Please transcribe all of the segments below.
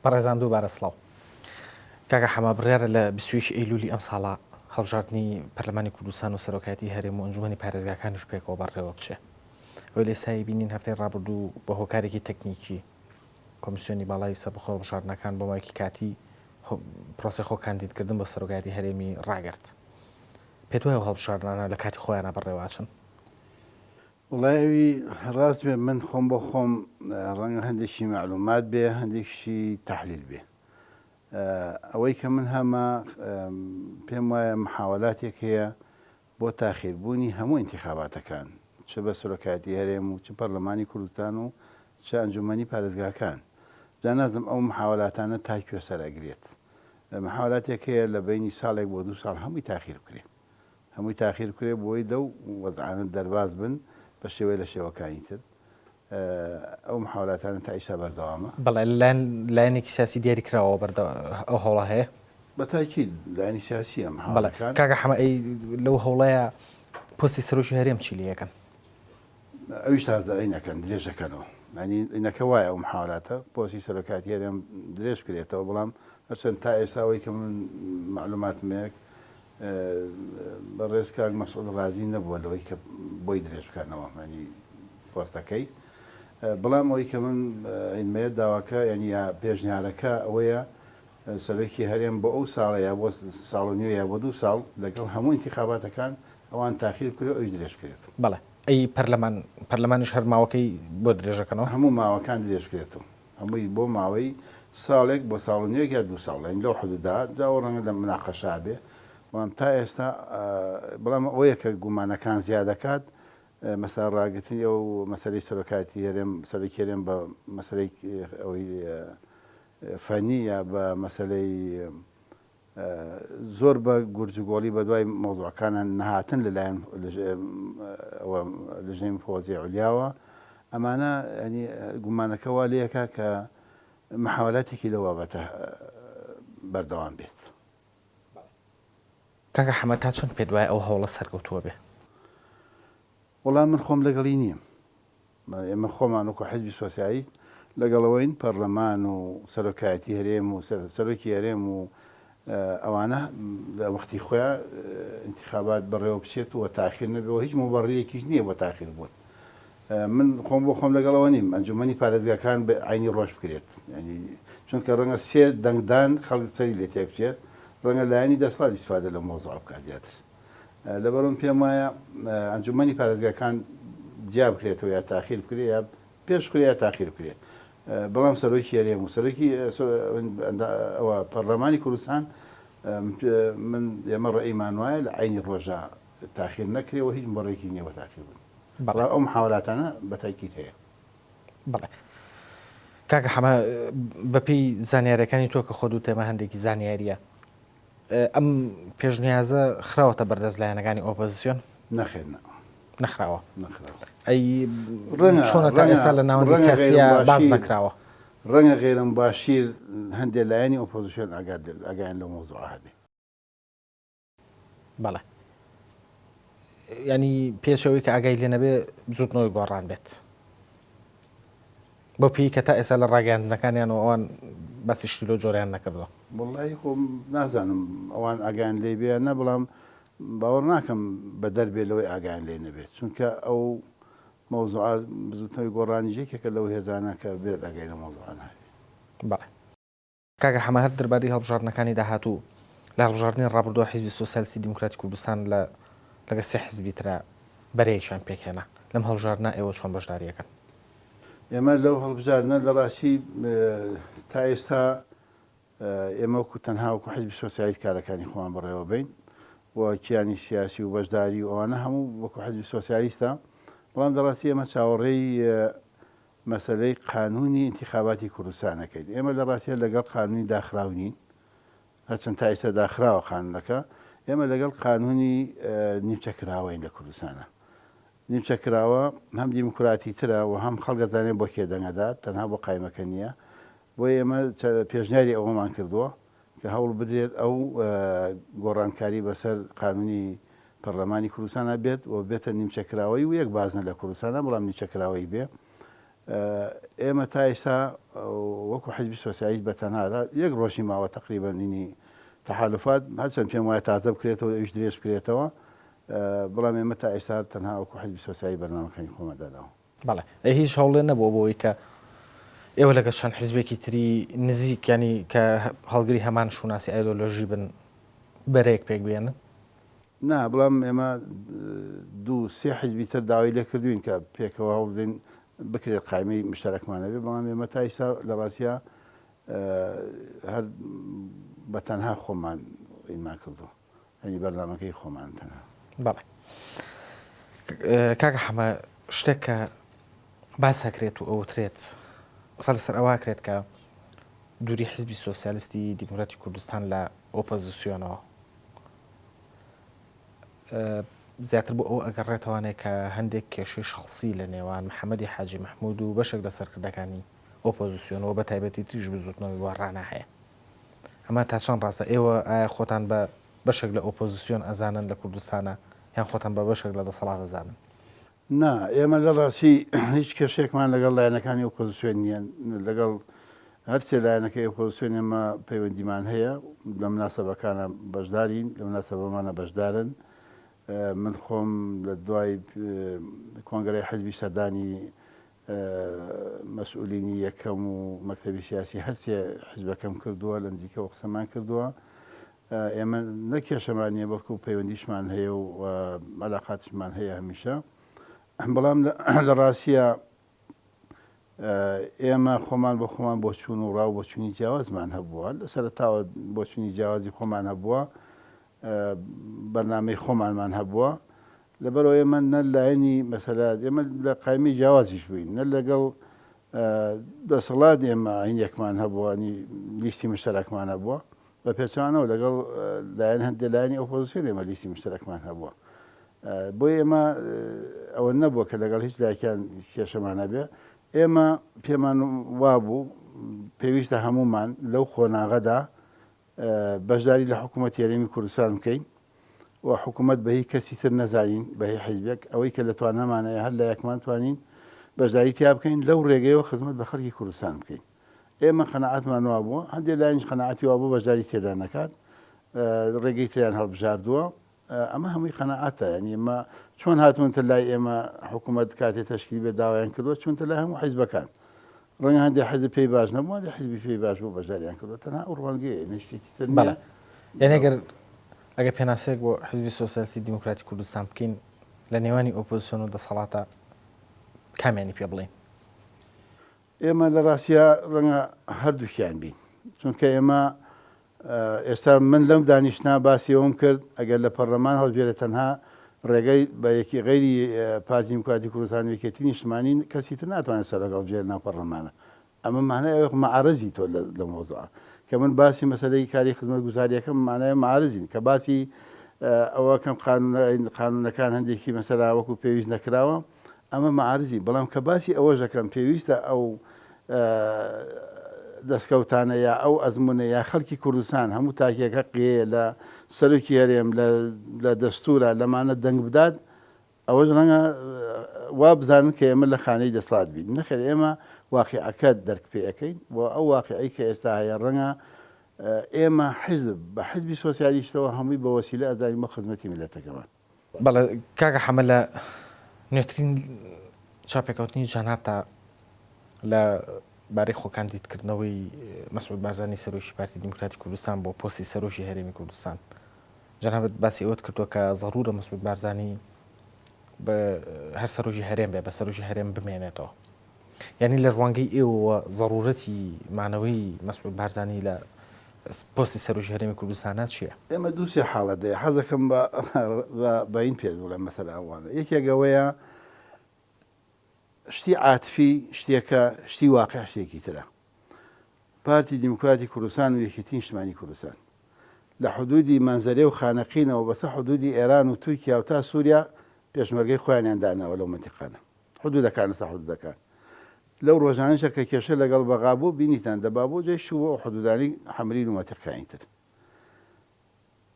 بەڕێزان دووبارە سڵاو. کاکە حەما بڕیارە لە 20 ئەیلولی ئەم ساڵە هەڵبژاردننی پەرلەمانی کوردستان و سەرۆکایەتی هەرێم و ئەنجومەنی پارێزگاکانیش پێکەوە بەڕێوە بچێ. ئەوی لێ سایی بینین هەفتەی ڕابردوو بە هۆکارێکی تەکنیکی کۆمیسیۆنی باڵای سەربەخۆ هەڵبژاردنەکان بۆ مایکی کاتی پرۆسی خۆ کاندیدکردن بۆ سەرۆکایەتی هەرێمی ڕاگرت. پێت وایە هەڵبژاردنانە لە کاتی خۆیانە بەڕێواچن؟ وڵایوی ڕاست بێ من خۆم بۆ خۆم ڕەنگە هەندێکی معلومات بێ هەندێکشی تەحلیل بێ. ئەوەی کە من هەمە پێم وایە محاولاتێک هەیە بۆ تاخیربوونی هەموو ئینتیخاباتەکان چ بە سەرۆکایەتی هەرێم و چ پەرلەمانی کوردستان و چ ئەنجومەنی پارێزگاکان. جا نازم ئەو محاولاتانە تاکوێ سەرەگرێت. محاولاتێک هەیە لە بینی ساڵێک بۆ 2 ساڵ هەمووی تاخیر بکرێ. هەمووی تاخیر بکرێ بۆی دە و وەزعانت دەرباز بن بە شێوەیە لە شێوەکانی تر. ئەو محاولاتانە تا ئیستا بەردەوامە. بەڵێ لایەنێکی سیاسی دیاری کراوە ئەو هەوڵە هەیە؟ بەتاکید لایەنی سیاسیە محاولەکان. کاکە حەما لەو هەوڵەیە پۆستی سەرۆکی هەرێم چی لەکەن؟ ئەویش تازەی نەکەن درێژەکەنەوە. ینی ئینەکە وایە ئەو محاولاتە پۆستی سەرۆکاتی هەرێم درێژ بکرێتەوە، بەڵام هەرچەند تا ئێستاەوەی کە من معلوماتمەیەک بەڕێز کاک مەسعود ڕازی نەبووە لەوەی کە بۆی درێژ بکەنەوە ینی پۆستەکەی. بەڵام ئەوەی کە من ئینمەیە داواکە ینی یا پێشنیارەکە ئەوەیە سەرۆکی هەرێم بۆ ئەو ساڵە یا بۆ ساڵ و نیوە یا بۆ 2 ساڵ لەگەڵ هەموو ئینتیخاباتەکان ئەوان تاخیر کرێ ئەوش درێژ بکرێت. بەڵێ ئەی پەرلەمانیش هەر ماوەکەی بۆ درێژەکەنەوە؟ هەموو ماوەکان درێژ بکرێتەوە، هەمووی بۆ ماوەی ساڵێک بۆ ساڵ و نیوە یا 2 ساڵ لەو حدودا جاوە ڕەنگە لە مناقەشا بێ. بەڵام تا ئێستا بەڵام ئەوەیە کە گومانەکان زیاد دەکات مەسا ڕاگررتنی ئەو مەسەلەی سەرۆکاتی هەرێم سەرۆکی هەرێم بە مەسەلەی ئەوەی فەنی یا بە مەسەلەی زۆر بە گورجگۆڵی بە دوای مۆزوعەکانە نەهاتن لەلایەن لەژنەی فۆزی عولیاوە. ئەمانە ینی گومانەکە وا لەیەکە کە محاولاتێکی لە بابەتە بەردەوام بێت. کاکە حەما تا چۆن پێت وایە ئەو هەوڵە سەرکەوتووە بێ؟ وەڵام من خۆم لەگەڵی نییە. ئێمە خۆمان وەکو حیزبی سۆسیالیست لەگەڵەوەین پەرلەمان و سەرۆکایەتی هەرێم و سەرۆکی هەرێم و ئەوانە لە وەختی خۆیان ئینتیخابات بەڕێوە بچێت و تاخیر نەبێەوە هیچ مەبەڕیەکیش نییە بۆ تاخیر بوون. من خۆم بۆ خۆم لەگەڵەوە نیم ئەنجومەنی پارێزگاکان بە عینی ڕۆژ بکرێت. ینی چونکە ڕەنگە 3 دەنگدان خەڵک سەری لێ تێ بچێت ڕەنگە لایەنی دەسڵات ئیسفادە لە مۆزوع بکات زیاتر. لەبەرەوەم پێم وایە ئەنجومەنی پارێزگاکان جیا بکرێتەوە یا تاخیر بکرێ یا پێش بکرێ یا تاخیر بکرێ. بەڵام سەرۆکی هەرێم و سەرۆکی ئەوە پەرلەمانی کوردستان من ئێمە ڕێیمان وایە لە عینی ڕۆژە تاخیر نەکرێەوە هیچ مەڕێکی نییە بە تاخیر بوون. بەڵام ئەو محاولاتانە بەتاکید هەیە. بەڵێ کاکە حەما بەپێی زانیاریەکانی تۆ کە خۆ دوو تێمە هەندێکی زانیاریە ئەم پێشنیازە خراوەتە بەردەست لایەنەکانی ئۆپۆزیسیۆن؟ نەخێر نەخراوە. ئەی چۆنە تا ئێستا لە ناوەندی سیاسیە باز نەکراوە؟ ڕەنگە غێرم باشیر هەندێک لایەنی ئۆپۆزیسیۆن ئاگایان لەو مۆزوع هەبێ. بەڵێ ینی پێشەوەی کە ئاگای لێ نەبێ زوودنەوەی گۆڕان بێت بۆ پێی کە تا ئێستا لە ڕاگەاندنەکانیان و ئەوان بەسی شتیلۆ جۆریان نەکردەوە. وڵی خۆم نازانم ئەوان ئاگایان لێ بێ نە، بەڵام باوەڕ ناکەم بە دەربێ لەوەی ئاگایان لێ نەبێت، چونکە ئەو مۆزوع زوودنەوەی گۆڕانی یەکێکە لەو هێزانە کە بێت ئاگای لە مۆزوعان هەبێ. بەڵێ کاکە حەما هەر دەربارەی هەڵبژاردنەکانی داهاتوو لە هەڵبژاردننی ڕابردووە حیزبی سۆسیالیستی دیموکراتی کوردستان لەگە 3 حیزبی ترە بەرەیەکیان پێکهێنا لەم هەڵبژاردنە ئێوە چۆن بەشداریەکەن؟ ئێمە لەو هەڵبژاردنە لە ڕاستی تا ئێستا ئێمە وەکو تەنها وەکو حیزبی سۆسیالیست کارەکانی خۆمان بەڕێوە بین و کیانی سیاسی و بەشداری و ئەوانە هەموو وەکو حیزبی سۆسیالیستە. بەڵام دەڕاستی ئێمە چاوەڕێی مەسەلەی قانونی ئینتیخاباتی کوردستانەکەین. ئێمە لە ڕاستیە لەگەڵ قانونی داخراونین، هەرچەند تا ئێستا داخراوە قانونەکە. ئێمە لەگەڵ قانونی نیمچەکراوەین لە کوردستانە. نیمچەکراوە هەم دیموکراتی ترە و هەم خەڵک دەزانێت بۆ کێ دەنگەدات، تەنها بۆ قایمەکە نییە. بۆ ئێمە پێشنیاری ئەوەمان کردووە کە هەوڵ بدرێت ئەو گۆڕانکاری بەسەر قانونی پەرلەمانی کوردستانە بێت و بێتە نیمچەکراوەی و یەک بازنە لە کوردستانە، بەڵام نیمچەکراوەی بێ. ئێمە تا ئێستا وەکو حیزبی سۆسیالیست بەتەنهادا یەک ڕۆژی ماوە تقریبا نینی تەحالوفات هەرچەند پێم وایە تازە بکرێتەوە ئەویش درێژ بکرێتەوە بەڵام ئێمە تا ئێستا تەنها وەکو حیزبی سۆسیالیست بەرنامەکانی خۆمەداناوە. بەڵێ هیچ هەوڵێ نەبووە بۆەوەی کە ئێوە لەگەڵ چەند حیزبێکی تری نزیک ینی کە هەڵگری هەمان شوناسی ئایدۆلۆژی بن بەرەیەک پێک بێنن؟ نا بەڵام ئێمە دوو سێ حیزبی تر داوای لێ کردوین کە پێکەوە هەوڵ بدەین بکرێت قایمەی مشتەرەکمانە بێ بەڵام ئێمە تا ئێستا لە ڕاستیە هەر بەتەنها خۆمان ئیما کردووە ئەنی بەردامەکەی خۆمان تەنها. بەڵێ کاکە حەمە شتێک کە باسەکرێت و ئەوترێت قسە لەسەر ئەوە کرێت کە دووری حیزبی سۆسیالیستی دیموکراتی کوردستان لە ئۆپۆزیسیۆنەوە زیاتر بۆ ئەو ئەگەڕێتوانێت کە هەندێک کێشەی شخصی لە نێوان محەممەدی حاجی مەحموود و بەشێک لە سەرکردەکانی ئۆپۆزیسیۆنەوە بە تایبەتی تریژ بزوتنەوەی وەڕانە هەیە. ئەمە تا چەند ڕاستە ئێوە ئایا خۆتان بە بەشێک لە ئۆپۆزیسیۆن ئەزانن لە کوردستانە یان خۆتان بە بەشێک لە دەسەڵات ئەزانن؟ نا ئێمە لە ڕاستی هیچ کێشێکمان لەگەڵ لایەنەکانی ئۆپۆزیسیۆن نییە لەگەڵ هەرچێ لایەنەکەی ئۆپۆزیسیۆن ئێمە پەیوەندیمان هەیە لە مناسەبەکانە بەشدارین لە مناسەبەمانە بەشدارن. من خۆم لە دوای کۆنگرەی حیزبی سەردانی مەسئولینی یەکەم و مەکتەبی سیاسی هەرچێ حیزبەکەم کردووە لە نزیکەوە قسەمان کردووە. ئێمە نەکێشەمان نیە بەڵکو پەیوەندیشمان هەیە و عەلاقاتشمان هەیە هەمیشە. بەڵام لە ڕاستیە ئێمە خۆمان بۆ خۆمان بۆ چوون و ڕاو بۆچوونی جیاوازمان هەبووە لە سەرەتاوە بۆچوونی جیاوازی خۆمان هەبووە بەرنامەی خۆمانمان هەبووە لەبەرەوە ئێمە نە لایەنی مەسەلا ئێمە لە قایمی جیاوازیش بووین نە لەگەڵ دەسەڵات ئێمە هینێکمان هەبووانی لیستی مشتەرەکمان هەبووە بە پێچانەوە لەگەڵ لایەن هەندێک لایەنی ئۆپۆزیسیۆن ئێمە لیستی مشتەرەکمان هەبووە. بۆی ئێمە ئەوە نەبووە کە لەگەڵ هیچ لایەکیان کێشەمان هەبێ. ئێمە پێمان وابوو پێویستە هەمومان لەو خۆناغەدا بەشداری لە حکوومەتی هەرێمی کوردستان بکەین و حکوومەت بە هیچ کەسی تر نەزانین بە هیچ حیزبێک ئەوەی کە لە توانەمانەیە هەر لە یەکمان توانین بەشداری تیا بکەین لەو ڕێگەیەوە خزمەت بە خەڵکی کوردستان بکەین. ئێمە قەنەعەتمان وابووە هەندێک لایەنیش قەنەعەتی وابوو بەشداری تێدا نەکات ڕێگەی تریان هەڵبژاردووە. ئەمە هەمووی قەنەعەتە ینی ئێمە چۆن هاتوونتە لای ئێمە حکوومەت کاتێ تەشکیل بێ داوایان کردووە چونتە لای هەموو حیزبەکان ڕەنگە هەندێک حیزب پێی باش نەبووە هەندێک حیزبی پێی باش بوو بەشداریان کردووە تەنها ئەو ڕوانگەیە شتێکی تر نییە. یعنی ئەگەر پێناسەیەک بۆ حیزبی سۆسیالیستی دیموکراتی کوردستان بکەین لە نێوانی ئۆپۆزیسیۆن و دەسەڵاتە کامیانی پێ بڵێن؟ ئێمە لە ڕاستیە ڕەنگە هەردووکیان بین چونکە ئێمە ئێستا من لەم دانیشتنا باسی ئەوم کرد ئەگەر لە پەرلەمان هەڵبژێرە تەنها ڕێگەی بە یەکی غەیری پارتی دیموکراتی کوردستان و یەکێتی نیشتمانی کەسی تر ناتوانێت سەر لەگەڵ بژێر ناو پەرلەمانە. ئەمە مانای ئەوە مەعارەزی تۆ لە مۆزوعە کە من باسی مەسەلەی کاری خزمەت گوزاریەکەم مانای مەعارەزین کە باسی ئەوە کەم قانونەکان هەندێکی مەسەلا وەکو پێویست نەکراوە ئەمە مەعارەزی بەڵام کە باسی ئەوەژەکەم پێویستە ئەو دەستکەوتانە یا ئەو ئەزمونە یا خەڵکی کوردستان هەموو تاکێکە قێ لە سەرۆکی هەرێم لە دەستورە لەمانە دەنگ بدات ئەوەش ڕەنگە وا بزانن کە ئێمە لە خانەی دەسڵات بین نەخێر ئێمە واقعەکە دەرک پێەکەین و ئەو واقعی کە ئێستا هەیە ڕەنگە ئێمە حیزب بە حیزبی سۆسیالیستەوە هەمووی بە وەسیلە ئەزانین بە خزمەتی میلەتەکەمان. بەڵێ کاکە حەمە لە نوێترین چاپێکەوتنی جانابتا لە بارەی خۆکاندیدکردنەوەی مەسعود بارزانی سەرۆکی پارتی دیموکراتی کوردستان بۆ پۆستی سەرۆکی هەرێمی کوردستان جەنابەت باسی ئەوت کردووە کە زەڕورە مەسعود بارزانی بە هەر سەرۆکی هەرێم بێ بە سەرۆکی هەرێم بمێنێتەوە. یعنی لە ڕوانگەی ئێوە زەڕورەتی مانەوەی مەسعود بارزانی لە پۆستی سەرۆکی هەرێمی کوردستانە چییە؟ ئێمە دووسێ حاڵەت دەیە حەزەکەم بە این پێ لە مەسەلا ئەوانە یەکێکەوەیە شتی عاتفی شتێکە شتی واقع شتێکی ترە. پارتی دیموکراتی کوردستان و یەکێتی نیشتیمانی کوردستان لە حدودی مەنزەرێ و خانەقینەوە بەسە حدودی ئێران و تورکیا و تا سووریا پێشمەرگەی خۆیانیان داناوە لەو مەنتیقانە حدودەکان سە حدودەکان لەو ڕۆژانەشە کە کێشە لەگەڵ بەغابوو بینیتان دەبابوو جێ شووە و حدودانی حەمرین و مەتیقانی تر.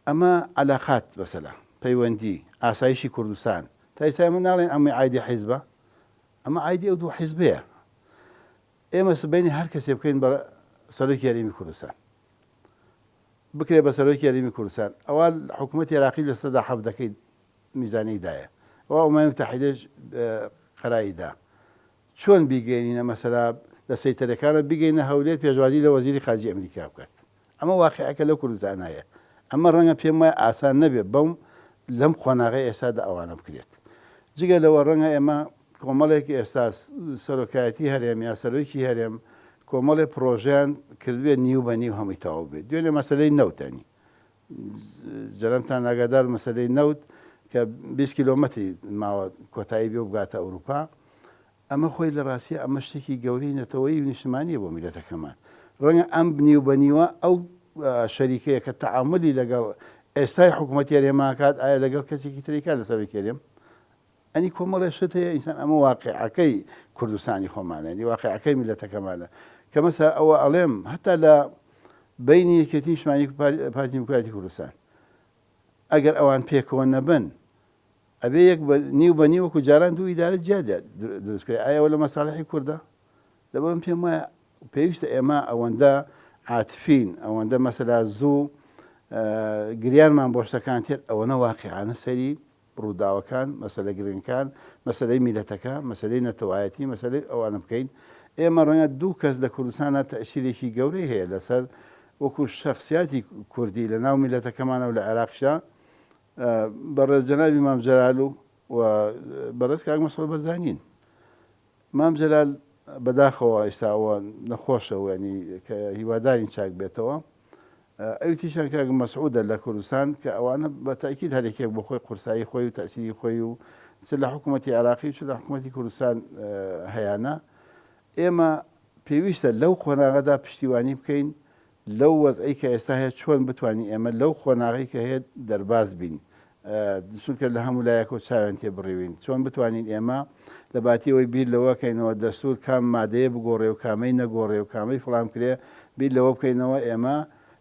ئەمە عەلاقات مەسەلە پەیوەندی ئاسایشی کوردستان تا ئێستا من ناڵێن ئەمە عایدی حیزبە ئەمە عایدی ئەو دوو حیزبەیە ئێمە سبەینی هەر کەسێ بکەین بە سەرۆکی یاریمی کوردستان بکرێ بە سەرۆکی یاریمی کوردستان ئەوە حکوومەتی عێراقی لە 17% میزانەیدایە ئەوە ئەمەی متحیدەش قەراییدا چۆن بیگەینە مەسەلا لە سەیتەرەکانە بگەینە هەولێر پێشوازی لە وەزیری خارجی ئەمریکا بکات ئەمە واقعەکە لەو کوردستانایە ئەمە ڕەنگە پێم وایە ئاسان نەبێت بەم لەم خۆناغی ئێستادا ئەوانە بکرێت جگە لەوە ڕەنگە ئێمە کۆمەڵێکی ئێستا سەرۆکایەتی هەرێم یا سەرۆکی هەرێم کۆمەڵێ پرۆژیان کردوێت نیو بە نیو هەمووی تەواو بێت دوێنێ مەسلەی نەوتانی جەرەمتان ئاگادار مەسلەی نەوت کە 20 کیلۆمەتری ماوە کۆتایی بێ و بگاتە ئەوروپا ئەمە خۆی لە ڕاستی ئەمە شتێکی گەورەی نەتەوەی و نیشتمانیە بۆ میلەتەکەمان ڕەنگە ئەم نیو بە نیوە ئەو شەریکەیە کە تەعاملی لەگەڵ ئێستای حکوومەتی هەرێماکات ئایا لەگەڵ کەسێکی تریکات لە سەرۆکی هەرێم ئەنی کۆمەڵێ شت هەیە ئینسان ئەمە واقعەکەی کوردستانی خۆمانە نی واقعەکەی میلەتەکەمانە کە مەسا ئەوە ئەڵێم هەتا لە بینی یەکێتی نیشتمانی پارتی دیموکراتی کوردستان ئەگەر ئەوان پێکەوە نەبن ئەبێ یەک نیو بە نیوەکو جاران دوو ئیدارە جیادە دروستکرێت ئایەوە لە مەساڵحی کووردە لەبەرم پێم وایە پێویستە ئێمە ئەوەندە عاتفین ئەوەندە مەسەلا زوو گریانمان بۆ شتەکان تێت ئەوەنە واقعانە سەری ڕووداوەکان مەسەلە گرنگەکان مەسەلەی میلەتەکە مەسەلەی نەتەوایەتی مەسەلەی ئەوانە بکەین ئێمە ڕەنگە دوو کەس لە کوردستانە تەئسیرێکی گەورەی هەیە لەسەر وەکو شەخصیاتی کوردی لە ناو میلەتەکەمانە و لە عێراقشا بەڕێز جەنابی مام جەلال و بەڕێز کاک مەسعود بەرزانین مام جەلال بەداخەوە ئێستاوە نەخۆشە ینی کە هیوادارین چاک بێتەوە ئەوتیشان کاک مەسعودە لە کوردستان کە ئەوانە بە تاکید هەرێکێک بۆ خۆی قورسایی خۆی و تەسیری خۆی و چ لە حکوومەتی عێراقی و چ لە حکوومەتی کوردستان هەیەە ئێمە پێویستە لەو خۆناغەدا پشتیوانی بکەین لەو وەزعی کە ئێستا هەیە چۆن بتوانین ئێمە لەو خۆناغی کە هەیە دەرباز بین چونکە لە هەموو لایەکە چاوێن تێ بڕێوین چۆن بتوانین ئێمە لە باتیەوەی بیر لەوەکەینەوە دەستور کام مادەیە بگۆڕێ و کامەی نەگۆڕێ و کامەی فڵام کرێ بیر لەوە بکەینەوە ئێمە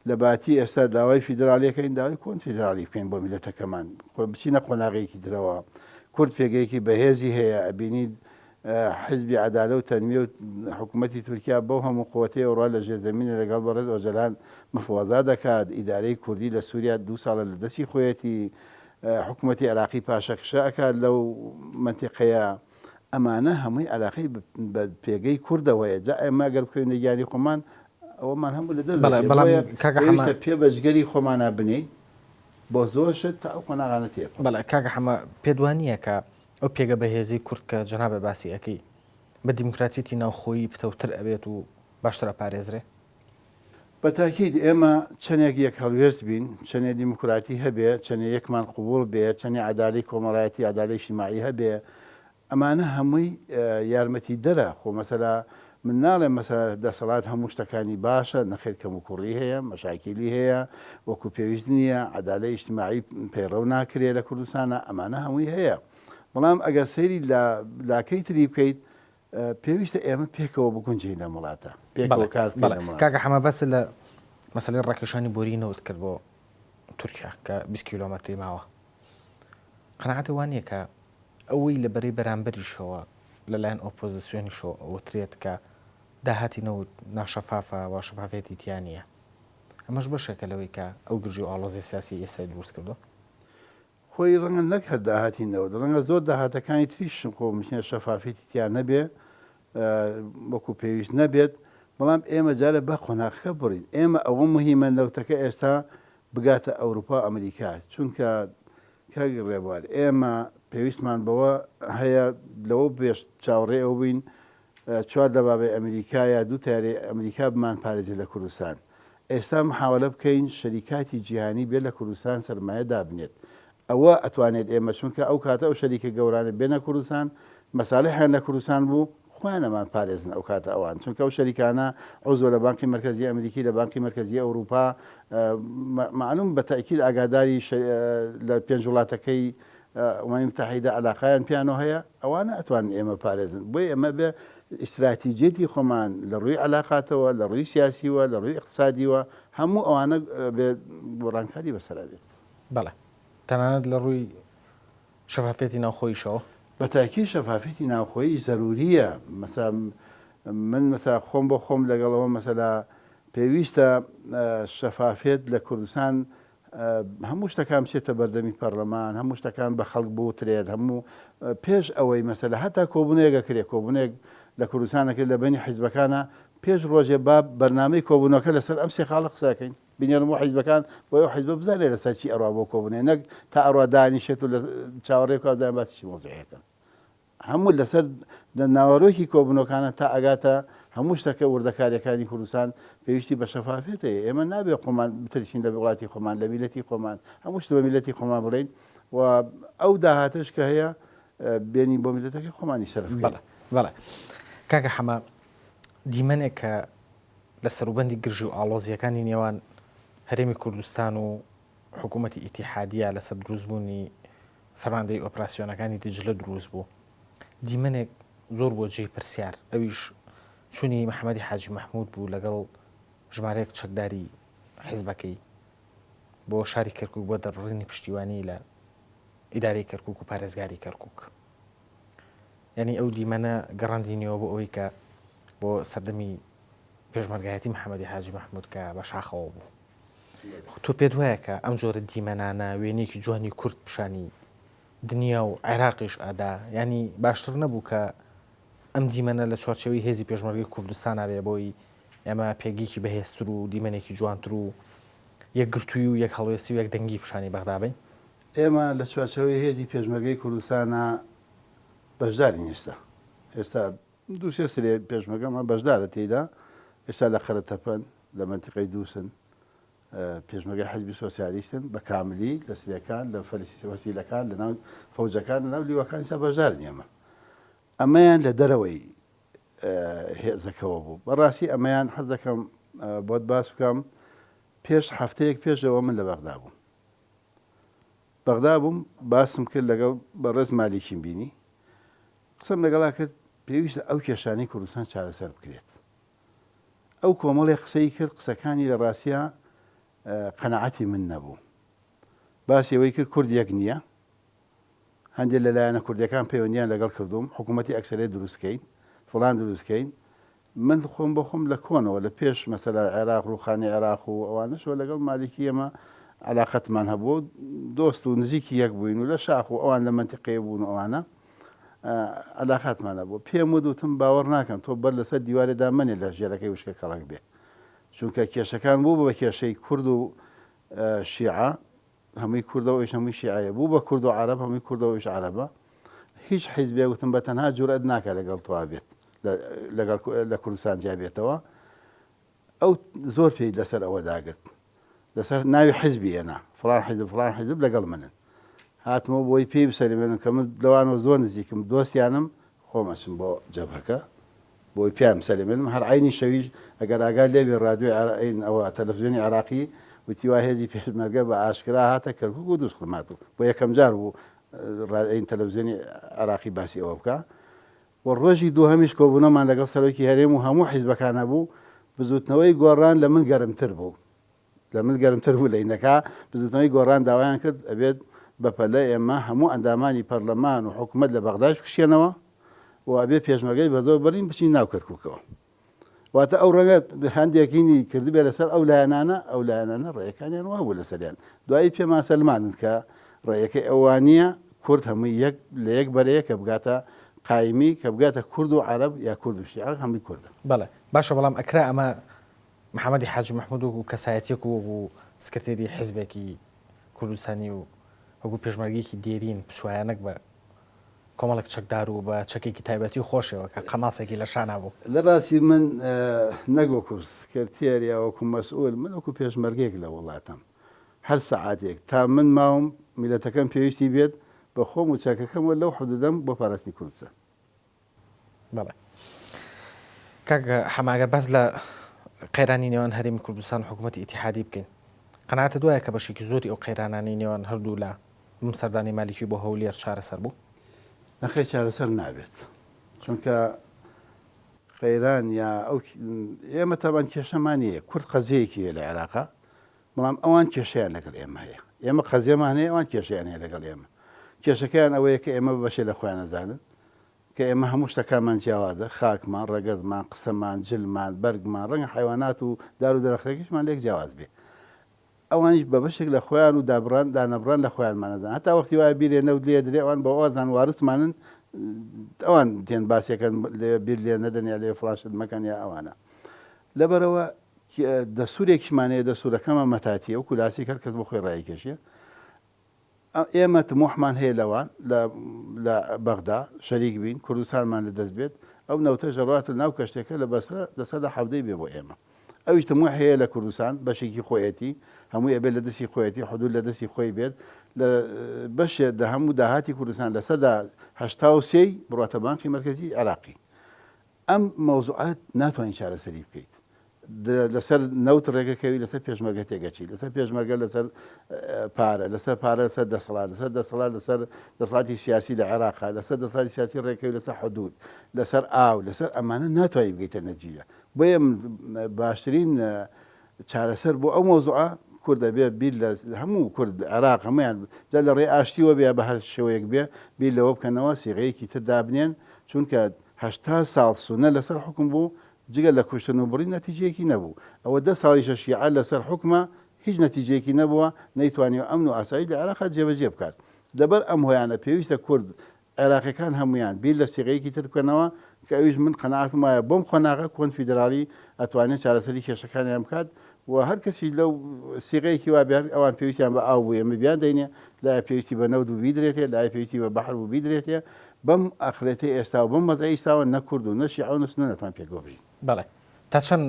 لە باتی ئێستا داوای فیدراالیەکەین داوای کۆنفیدرالی بکەین بۆ میلەتەکەمان بچینە قۆناغەیەکی درەوە کورد پێگەیەکی بەهێزی هەیە ئەبینید حزبی عدالە و تەنمیە و حکوومەتی تورکیا بەو هەموو قوتەیە ڕوا لە ژێرزەمینە لەگەڵ بەڕێز ئۆجەلان مفوازا دەکات ئیدارەی کوردی لە سووریا 2 ساڵە لە دەستی خۆیەتی حکوومەتی عێراقی پاشەکشە ئەکات لەو منتیقەیە ئەمانە هەمووی علاقەی بە پێگەی کوردەوەیە جا ئێمە گەر بکەین نەگیانی خۆمان ئەوەمان هەموو لە دەست پێ بەشگەری خۆمانە بنین بۆ زۆرشت تا ئەو قۆناغانە تێ بەڵێ کاکە حەمە پێدوانیە کە ئەو پێگە بەهێزی کورد کە جەنابە باسی ئەەکەی بە دیموکراتیەتی ناوخۆیی پتەوتر ئەبێت و باشترە پارێزرێ بە تاکید ئێمە چەندێک یەک هەڵوێست بین چەندێک دیموکراتی هەبێ چەندێ یەکمان قوبوڵ بێ چەندی عدالی کۆمەڵایەتی عدالی شیماعی هەبێ ئەمانە هەمووی یارمەتی دەرە خۆ مەسەلا من ناڵێم مەسەلا دەسەڵات هەموو شتەکانی باشە نەخێر کەم و کوڕی هەیە مەشاکیلی هەیە وەکو پێویست نییە عدالە ئیجتیماعی پەیڕەو ناکرێت لە کوردستانە ئەمانە هەمووی هەیە بەڵام ئەگەر سەیری لاکەی تری بکەیت پێویستە ئێمە پێکەوە بگونجین لە وڵاتە پێکەوە کار کاکە حەمە بەس لە مەسەلەی ڕاکێشانی بۆرینەوت کرد بۆ تورکیا کە 20 کیلۆمەتری ماوە قەناعەتە وانە کە ئەوەی لە بەرەی بەرامبەریشەوە لەلایەن ئۆپۆزیسیۆنیشەوە ئەوترێت کە داهاتی نەوت ناشەفافە و شەفافێتی تیانە ئەمەش بەشێکە لەوەی کە ئەو گرژی و ئاڵۆزی سیاسی ئێستا دروست کردو خۆی ڕەنگە نەک هەر داهاتینەوە ڕەنگە زۆر داهاتەکانی تریشن خۆ مشنە شەفافێتی تیان نەبێ وەکو پێویست نەبێت بەڵام ئێمە جارە بە قۆناغەکە بڕین ئێمە ئەوە مهمە نەوتەکە ئێستا بگاتە ئەوروپا ئەمریکا چونکە کاگی ڕێبوار ئێمە پێویستمان بەوە هەیە لەوە بێش چاوەڕێ ئەو بین 4 دەبابەی ئەمریکایە 2 تارێ ئەمریکا بمان پارێزی لە کوردستان ئێستا محاولە بکەین شەریکاتی جیهانی بێ لە کوردستان سەرمایە دابنێت ئەوە ئەتوانێت ئێمە چونکە ئەو کاتە ئەو شەریکە گەورانە بێنە کوردستان مەساڵحیان لە کوردستان بوو خوانەمان پارێزن ئەو کاتە ئەوان چونکە ئەو شەریکانە عوزوە لە بانکی مرکزی ئەمریکی لە بانکی مرکزی ئەوروپا معلوم بە تاکید ئاگاداری لە 5 وڵاتەکەی ئەمەی متحیدە علاقایان پیانۆ هەیە ئەوانە ئەتوانن ئێمە پارێزن بۆی ئەمە بێ ئیستراتیجێتی خۆمان لە ڕووی علاقاتەوە لە ڕووی سیاسیوە لە ڕووی اقتصادیوە هەموو ئەوانە گۆڕانکاری بەسەرا بێت بەڵێ تەنانەت لە ڕووی شەفافێتی ناوخۆیشەوە بە تاکی شەفافێتی ناوخۆیی زەروریە مەسا من مەسا خۆم بۆ خۆم لەگەڵەوە مەسەلا پێویستە شەفافێت لە کوردستان هەموو شتەکان بچێتە بەردەمی پەرلەمان، هەموو شتەکان بە خەڵک بوترێت، هەموو پێش ئەوەی مەسەلا هەتا کۆبوونەیەگە کرێت کۆبوونێک لە کوردستانەکە لە بەینی حیزبەکانە پێش ڕۆژێ با بەرنامەی کۆبوونەکە لەسەر ئەم سێ خاڵە قسەکەین بینێنەوە حیزبەکان بۆ ئەو حیزبە بزانێت لەسەر چی ئەڕوا بۆ کۆبوونێ نەک تا ئەڕوا دانیشێت و لە چاوەڕێک کازدان باسی مۆزوعەکە هەموو لەسەر ناوەڕۆکی کۆبوونەکانە تا ئەگاتە هەموو شتەکە وردەکاریەکانی کوردستان پێویستی بە شەفافێتەیە ئێمە نابێت خۆمان بترسین لە وڵاتی خۆمان لە میلەتی خۆمان هەموو شت بە میلەتی خۆمان بڵین و ئەو داهاتش کە هەیە بێنی بۆ میلەتەکەی خۆمانی سەرف بکەین. بەڵێ کاکە حەما دیمەنێک کە لە سەروبەندی گرژی و ئاڵۆزیەکانی نێوان هەرێمی کوردستان و حکوومەتی ئیتیحادیە لەسەر دروستبوونی فەرماندەی ئۆپراسیۆنەکانی دجلە دروست بوو دیمەنێک زۆر بۆ جێی پرسیار ئەویش چوونی محەممەدی حاجی مەحموود بوو لەگەڵ ژمارەیەک چەکداری حیزبەکەی بۆ شاری کەرکووک بۆ دەڕڕینی پشتیوانی لە ئیدارەی کەرکووک و پارێزگاری کەرکووک یعنی ئەو دیمەنە گەڕاندینەوە بۆ ئەوەی کە بۆ سەردەمی پێشمەرگایەتی محەممەدی حاجی مەحموود کە بە شاخەوە بوو تۆ پێت وایە کە ئەم جۆرە دیمەنانە وێنێکی جوانی کورد پیشانی دنیا و عێراقیش ئادا ینی باشتر نەبوو کە ئەم دیمەنە لە چوارچەوەی هێزی پێشمەرگی کوردستانە بێ بۆی ئێمە پێگیکی بەهێزتر و دیمەنێکی جوانتر و یەک گرتووی و یەک هەڵوێستی و یەک دەنگی پیشانی بەغدابین ئێمە لە چوارچەوەی هێزی پێشمەرگەی کوردستانە بەشداری ئێستا دوو سێ سرێ پێشمەرگەمە بەشدارە تێیدا ئێستا لە خەرەتەپەن لە منتیقەی دووسن پێشمەرگەی حیزبی سۆسیالیستن بە کاملی لە سرەکان لە وەسیلەکان لە ناو فەوجەکان لە ناو لیوەکان ئێستا بەشدارن ئێمە ئەمەیان لە دەرەوەی هێزەکەەوە بوو بەڕاستی ئەمەیان حەز دەکەم بۆت باس بکەم پێش هەفتەیەک پێشەوە من لە بەغدا بووم بەغدا بووم باسم کرد لەگەڵ بەڕێز مالیکیم بینی قسەم لەگەڵا کرد پێویستە ئەو کێشانەی کوردستان چارەسەر بکرێت ئەو کۆمەڵی قسەی کرد قسەکانی لە ڕاستیە قەنەعەتی من نەبوو باسی ئەوەی کرد کورد یەک نییە هەندێک لەلایەنە کوردەکان پەیوەندیان لەگەڵ کردوم حکوومەتی ئەکسەرێ دروستکەین فڵان دروستکەین من خۆم بە خۆم لە کۆنەوە لە پێش مەسەلا عێراق ڕووخانی عێراق و ئەوانەشەوە لەگەڵ مالیکی ئێمە علاقەتمان هەبوو دۆست و نزیکی یەک بووین و لە شاخ و ئەوان لە منتیقەیە بوون و ئەوانە علاقەتمان هەبوو پێم وتم باوەڕ ناکەم تۆ بەر لەسەر دیوارێدا منێ لە ژێرەکەی وشکە کەڵک بێ چونکە کێشەکان بوو بە کێشەی کورد و شیعە هەمووی کوردەوەیش هەمووی شیعەیە بوو بە کورد و عەرەب هەمووی کوردەوەیش عەرەبە هیچ حیزبێ وتم بە تەنها جورئەت ناکات لەگەڵ تۆ بێت لە کوردستان جیا بێتەوە ئەو زۆر پێی لەسەر ئەوە داگرت لەسەر ناوی حیزبی ئێنا فڵان حیزب لەگەڵ منن هاتمەوە بۆی پێی بسەلێنم کە من لەوانەوە زۆر نزیکم دۆستیانم خۆمەچم بۆ جەبهەکە بۆی پێیان سەلێنم هەر عینی شەویش ئەگەر ئاگار لێبێ ڕادیۆی ئەوە تەلەڤیزیۆنی عێراقی وتی وا هێزی پێشمەرگە بە ئاشکرا هاتە کەرکووک و دووس خرمات و بۆ یەکەم جار بوو ڕادیۆی تەلەڤیزیۆنی عێراقی باسی ئەوە بکە و ڕۆژی دووهەمیش کۆبوونەمان لەگەڵ سەرۆکی هەرێم و هەموو حیزبەکان هەبوو بزوتنەوەی گۆڕان لە من گەرمتر بوو لە ئینەکە بزوتنەوەی گۆڕان داوایان کرد ئەبێت بەپەلە ئێمە هەموو ئەندامانی پەرلەمان و حکوومەت لە بەغداش بکشێنەوە و ئەبێ پێشمەرگەی بەزۆر بەرین بچین ناو کەرکووکەوە واتە ئەو ڕەنگە هەندێکینی کردبێ لەسەر ئەو لایەنانە ڕێیەکانیان وا بوو لەسەریان دوایی پێمان سەلمانن کە ڕێیەکەی ئەوانیە کورد هەمووی لە یەک بەرەیە کە بگاتە قایمی کە بگاتە کورد و عەرەب یا کورد و شیعە هەمووی کوردە بەڵێ باشە بەڵام ئەکرا ئەمە محەممەدی حاجی مەحموود و کەسایەتێک و سکرتێری حیزبێکی کوردستانی و وەکو پێشمەرگێکی دێرین پشوایانەک بە کۆمەڵک چەکدار و بە چەکێکی تایبەتی خۆشەوە کە قەماسێکی لە شانە بوو لە ڕاستی من نەگوەکو سکرتێر یا وەکو مەسئول من وەکو پێشمەرگێک لە وڵاتم هەر سەعاتێک تا من ماوم میلەتەکەم پێویستی بێت بە خۆم و چاکەکەمەوە لەو حدودەم بۆ پاراستنی کوردستان بەڵێ کاکە حەماگەر باز لە قەیرانی نێوان هەرێمی کوردستان و حکوومەتی ئیتیحادی بکەین قەناعەتت دوایە کە بەشێکی زۆری ئەو قەیرانانی نێوان هەردوو لە سەردانی مالیکی بۆ هەولێر چارەسەر بوو نەخێ چارەسەر نابێت چونکە قەیران یا ئەو ئێمە تاوان کێشەمانیە کورد قەزەیەکی هەیە لە عێراقا بەڵام ئەوان کێشەیان لەگەڵ ئێمە هەیە ئێمە قەزیەمان هەیە ئەوان کێشەیان هەیە لەگەڵ ئێمە کێشەکەیان ئەوەیە کە ئێمە بەشێ لە خۆیان نەزانن کە کە ئێمە هەموو شتەکانمان جیاوازە خاکمان ڕەگەزمان قسەمان جلمان بەرگمان ڕەنگە حیوانات و دار و دەرەختەکەشمان لێک جیاواز بێ ئەوانیش بە بەشێک لە خۆیان و دانەبڕان لە خۆیانمان نەزان هەتا وەختی وایە بیرێ نەوت لێ درێ ئەوان بە ئەوازان وارسمانن ئەوان دێن باسیەکەن لێ بیر لێ نەدەن یا لێ فڵاشت مەکەن یا ئەوانە لەبەرەوە دەسوورێکیشمانەیە دەسوورەکەمە مەتاتیە و کولاسی هەر کەس بۆ خۆی ڕایکێشیە ئێمە تموحمان هەیە لەوان لە بەغدا شەریک بین کوردستانمان لە دەست بێت ئەو نەوتە ژەڕاتە ناو کەشتێکە لە بەسرە دەسەدا حەودەی بێ بۆ ئێمە ئەویش تموح هەیە لە کوردستان بەشێکی خۆیەتی هەموو ئەبێت لە دەستی خۆیەتی حدود لە دەستی خۆی بێت لە بەشێ دە هەموو داهاتی کوردستان لە سەدا هەشتا و سێی بڕاتە بانکی مرکزی عراقی ئەم مەوزوعات ناتوانین چارەسەری بکەیت لەسەر نەوت ڕێگەکەوی لەسەر پێشمەرگە تێگەچی لەسەر پێشمەرگە لەسەر پارە لەسەر پارە لەسەر دەسەڵات لەسەر دەسەڵات لەسەر دەسەڵاتی سیاسی لە عێراقا لەسەر دەسەڵاتی سیاسی ڕێگەکەوی لەسەر حدود لەسەر ئاو لەسەر ئەمانە ناتوانین بگەیتە نەتیجە بۆیە باشترین چارەسەر بۆ ئەو مۆزوعە کورد دەبێ بیر لە هەموو کورد عێراق هەمویان جا لە ڕێ ئاشتیوە بێ بە هەر شێوەیەک بێ بیر لەوە بکەنەوە سیغەیەکی تر دابنێن چونکە 80 ساڵ سونە لەسەر حکم بوو جگە لە کوشتن و بڕی نەتیجەیەکی نەبوو ئەوە 10 ساڵیشە شیعە لەسەر حکمە هیچ نەتیجەیەکی نەبووە نەیتوانێت ئەمن و ئاسایی لە عێراق جێبەجێ بکات لەبەر ئەم هۆیانە پێویستە کورد عێراقیەکان هەمویان بیر لە سیغەیەکی تر بکەنەوە کە ئەویش من قەناعەتم وایە بۆم خۆناغا کۆنفیدرالی ئەتوانێت چارەسەری کێشەکانیان بکات و هەر کەسی لەو سیغەیەکی وا بێ ئەوان پێویستیان بە ئاو بوو ئێمە بیان دەینێ لای پێویستی بە نەود و بیدرێتێ لای پێویستی بە بەحر و بیدرێتێ بەم ئەخرێتی ئێستا و بەم مەزای ئێستاوە نەکورد و نەشیع و نسنە نەتوان پێگۆبژی بەڵێ تا چەند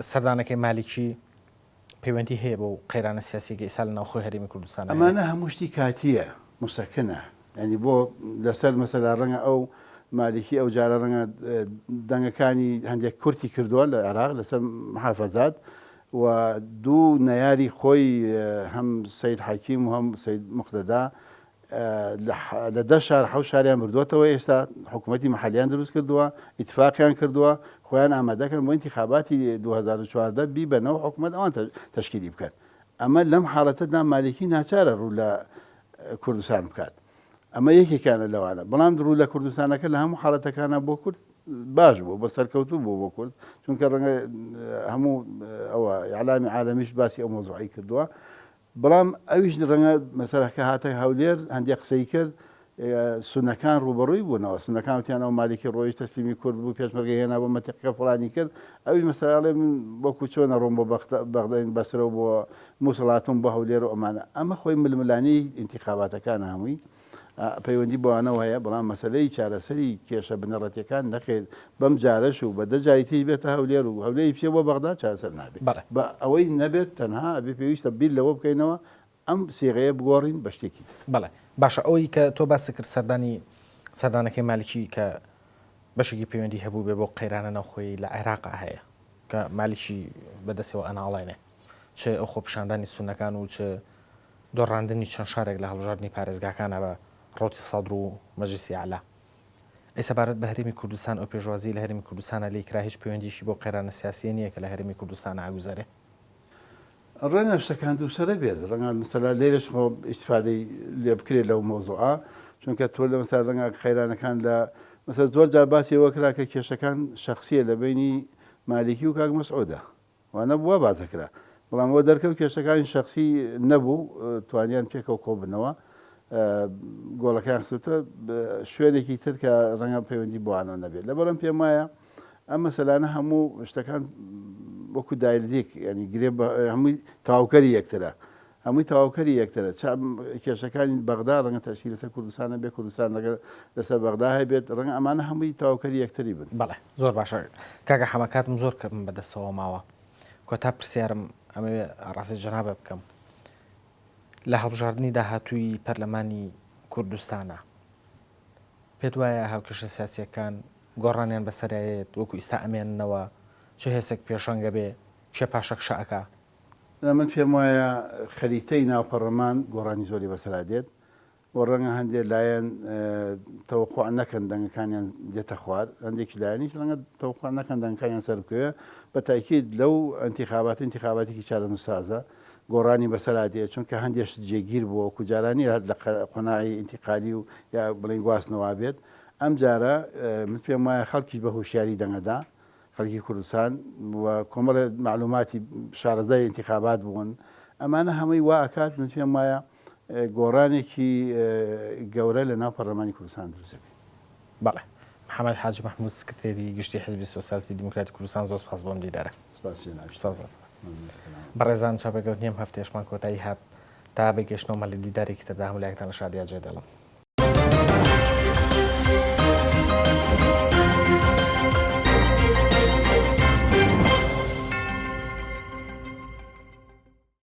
سەردانەکەی مالیکی پەیوەندی هەیە بۆ قەیرانە سیاسیەکە ئێستا لە ناوخۆی هەرێمی کوردستان ئەمانە هەموو شتی کاتیە مسەکنە ینی بۆ لەسەر مەسەلا ڕەنگە ئەو مالیکی ئەو جارە ڕەنگە دەنگەکانی هەندێک کورتی کردووە لە عێراق لەسەر محافەزات و دوو نەیاری خۆی هەم سەید حەکیم و هەم سەید موقتەدا لە 10 شار 7 شاریان بردووەتەوە ئێستا حکوومەتی مەحەلیان دروست کردووە ئیتفاقیان کردووە خۆیان ئامادەکەن بۆ انتخاباتی 2014 بی بەنەوە حکوومەت ئەوان تەشکیلی بکەن ئەمە لەم حاڵەتەدا مالیکی ناچارە ڕوو لە کوردستان بکات ئەمە یەکێکانە لەوانە بەڵام ڕوو لە کوردستانەکە لە هەموو حاڵەتەکانە بۆ کورد باش بوو بە سەرکەوتوو بوو بۆ کورد چونکە ڕەنگە هەموو ئەوە ئیعلامی عالەمیش باسی ئەو مۆزوعی کردووە بەڵام ئەویش ڕەنگە مەسەرەکە هاتە هەولێر هەندێک قسەی کرد سونەکان ڕوبەڕووی بوونەوە سونەکان وتیانەوە مالیکی ڕۆیش تەسلیمی کورد بوو پێشمەرگە هێنا بۆ مەتیقەکە فڵانی کرد ئەوی مەسەلاڵێ من وەکو چۆنە ڕۆم بۆ بەغداین بەسرە بۆ مووسڵاتم بۆ هەولێر و ئەمانە ئەمە خۆی ململانی ئینتیخاباتەکان هەمووی پەیوەندی بۆوانە وایە بەڵام مەسلەی چارەسەری کێشە بنەڕەتیەکان نەخێت بەم جارەش و بە دەجاریتی بێتە هەولێر و هەولێری پێ بۆ بەغدا چارەسەر نابێت بە ئەوەی نەبێت تەنها ئەبێ پێویستە بیر لەوە بکەینەوە ئەم سێغەیە بگۆڕین بە شتێکی تر بەڵێ باشە ئەوەی کە تۆ باسی کرد سەردانەکەی مالیکی کە بەشێکی پەیوەندی هەبوو بێ بۆ قەیرانە ناوخۆی لە عێراق هەیە کە مالیکی بەدەستەوە ئەناڵێنێ چ ئەو خۆپیشاندانی سونەکان و چ دۆڕاندنی چەند شارێک لە هەڵبژاردننی پارێزگاکانە بە ڕۆتی سەدر و مەجلیسی عالا ئێستا بارەت بە هەرێمی کوردستان ئەو پێشوازی لە هەرێمی کوردستانە لێکرا هیچ پەیوەندیشی بۆ قەیرانە سیاسیە نییە کە لە هەرێمی کوردستان ئاگوزارێ ڕەنگە شتەکان دووسەرە بێت ڕەنگە مەسەلا لێرەش خۆ ئیستیفادەی لێ بکرێت لەو مۆزوعە چونکە تۆ لە مەسەلا ڕەنگە خەیرانەکان لە مەسەلا زۆر جار باسی ئەوە کرا کە کێشەکان شەخسیە لە بینی مالیکی و کاک مەسعودە وانە بووە بازەکرا بەڵام ئەوە دەرکەوت کێشەکانی شەخسی نەبوو توانیان پێکەوە کۆبنەوە گۆڵەکان خستە شوێنێکی تر کە ڕەنگە پەیوەندی بۆوانەوە نەبێت لەبەرم پێم وایە ئەم مەسەلانە هەموو شتەکان وەکو دایلدێک ینی گرێ هەمووی تاواوکەری یەکترە هەمووی تاواوکەری یەکترە کێشەکانی بەغدا ڕەنگە تەشکیل لەسەر کوردستانە بێ کوردستان لەسەر بەغدا هەبێت ڕەنگە ئەمانە هەمووی تاواوکەری یەکتری بن بەڵێ زۆر باشە کاکە حەمەکاتم زۆر کەم بەدەستەوە ماوە کۆتا پرسیارم ئەمەوێ ڕاستی جەنابە بکەم لە هەڵبژاردننی داهاتووی پەرلەمانی کوردستانە پێت وایە هاوکێشە سیاسیەکان گۆڕانیان بەسەرایەت وەکو ئیستا ئەمێننەوە چه هێزێک پێشەنگە بێ چێ پاشەک شەکە من پێم وایە خەریتەی ناوپەڕەمان گۆڕانی زۆری بەسەرا دێت بۆ ڕەنگە هەندێک لایەن تەوەقوع نەکەن دەنگەکانیان دێتە خوار هەندێکی لایەنیش ڕەنگە تەوەقوع نەکەن دەنگەکانیان سەر بکەوێ بە تاکید لەو انتخاباتێکی چارەنووسازە گۆڕانی بەسەرا دێت چونکە هەندێک جێگیر بووە وەکو جارانی لە قۆناعی ئینتیقالی و یا بڵین گواستنەوە بێت ئەم جارە من پێم وایە خەڵکی بە هوشیاری دەنگەدا خەڵکی کوردستان و کۆمەڵە معلوماتی شارەزای انتخابات بوون ئەمانە هەمووی وا ئەکات من پێم وایە گۆڕانێکی گەورە لە ناو پەرلەمانی کوردستان دروستەکەی. بەڵێ محەممەد حاج محمود سکرتێری گشتی حزبی سۆسیالیستی دیموکراتی کوردستان زۆر سپاس بۆم دیدارە. بەڕێزان چاپەکەوت نیم هەفتێشمان کۆتایی هات تا بەگەشتنەوە لە دیدارێکی تردا هەموو لایەکتان لە شادیا جێ دەڵم.